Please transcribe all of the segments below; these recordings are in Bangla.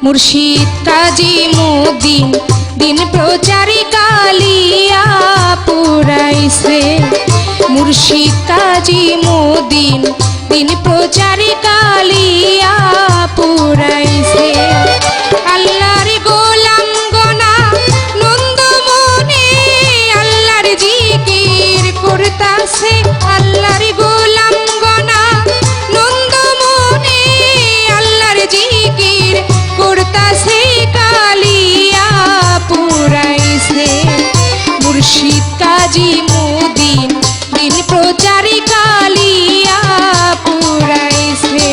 মুর্শিদ কাজী মুদ্দিন দিন প্রচারী কালিয়া পুরাইছে। মুর্শিদ কাজী মুদ্দিন দিন প্রচারী কালিয়া পুরাইছে। আল্লাহর গোলাম গনা নন্দমনে আল্লাহর জিকির করতাছে। আল্লাহর গোলাম গনা নন্দমনে আল্লাহর জিকির করতাছে কালিয়া পুরাইছে। মুর্শিদ কাজী মুদ্দিন দিন প্রচারী কালিয়া পুরাইছে।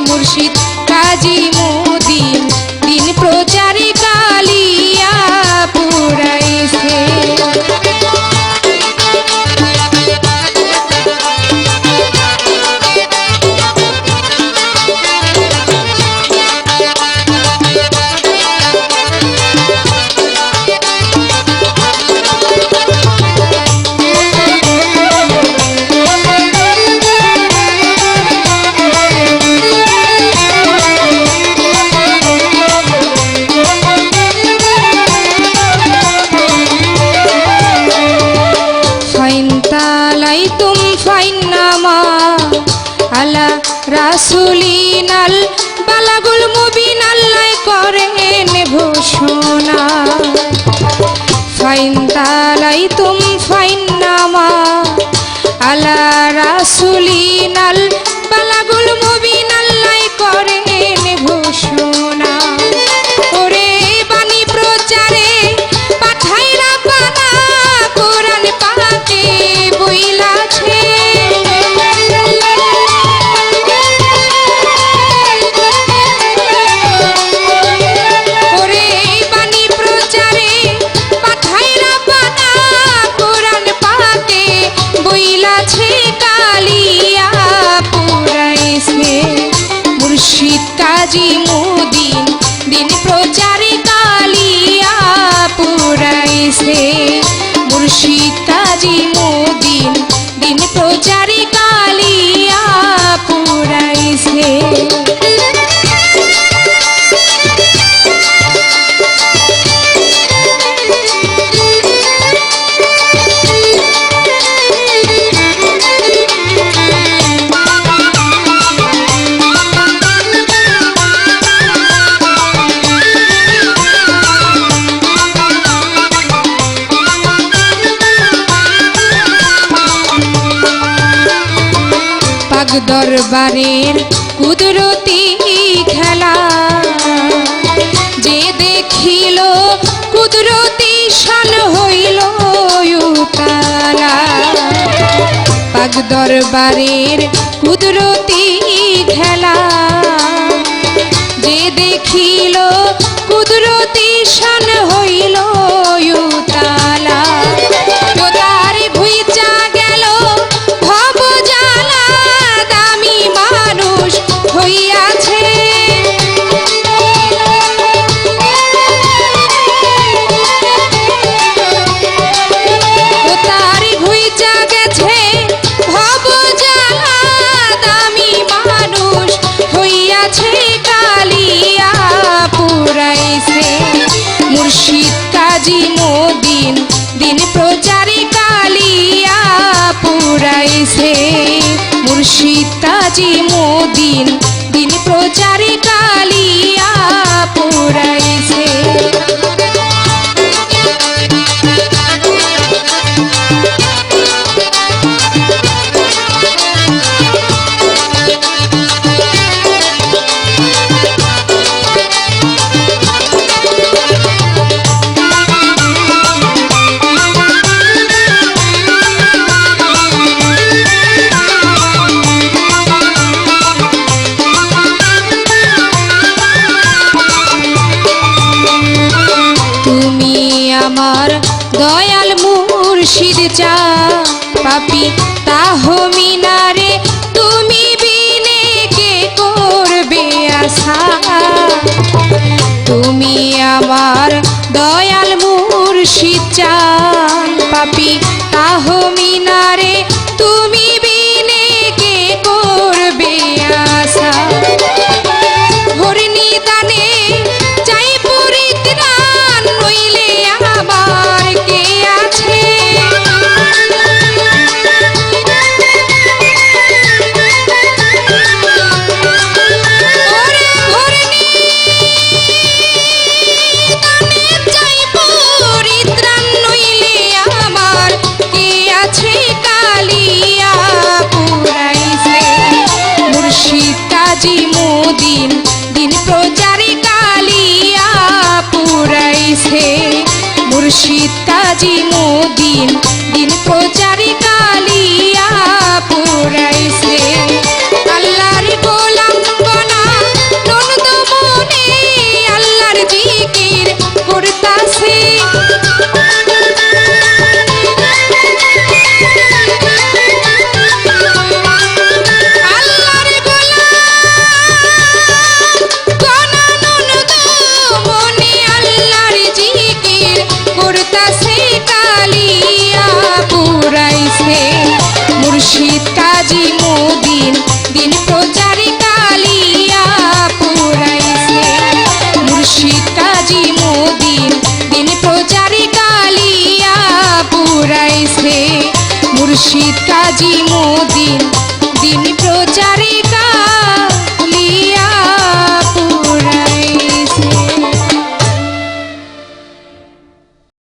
মুর্শিদ কাজী মুদ্দিন দিন প্রচারী কালিয়া পুরাইছে। আলা রাসুলিনাল বালাগুল মুবিন আল্লাহ করেন ঘোষণা। ফাইন তালাইতুম ফাইন্নামা আলা রাসুলিনাল বালাগুল মুবিন আল্লাহ করেন ঘোষণা। ওরে বাণী প্রচারে পাঠাই রাব্বানা কোরআন পাকে বইলাছে। মুর্শিদ কাজী মুদ্দিন দিন প্রচারী কালিয়া পুরাইছে। মুর্শিদ কাজী মুদ্দিন দিন প্রচারী কালিয়া পুরাইছে। দরবারের কুদরতি খেলা যে দেখিল কুদরতি শান হইল উতালা। পাক দরবারের কুদরতি খেলা যে দেখিল কুদরতি শান হইল উতালা। হইয়াছে ও তার ভুইচা গেছে ভব জ্বালা দামি মানুষ হইয়াছে কালিয়া পুরাইছে। মুর্শিদ কাজী মুদ্দিন দিন প্রচারী কালিয়া পুরাইছে। মুর্শিদ কাজী মুদ্দিন দিন প্রচারী কালিয়া পুরাইছে। আমার দয়াল মুর্শিদ চা পাপি তাহমিনারে তুমি বিনে কে করবে আশা। তুমি আমার দয়াল মুর্শিদ চা পাপি তাহমিনারে তুমি বিনে কে করবে আশা। হরিণী দানে কাজী মুদিন দিন প্রচারে কালিয়া পুরাইছে মুর্শিদ কাজী মুদিন দিন প্রচারে কালিয়া পুরাইছে আল্লাহর গোলাম বনা নন্দ মনে আল্লাহর জিকির করতাছে মুর্শিদ কাজী মুদিন দিন প্রচারে কালিয়া পুরাইছে মুর্শিদ কাজী মুদিন দিন প্রচারে কালিয়া পুরাইছে মুর্শিদ কাজী মুদিন দিন প্রচারে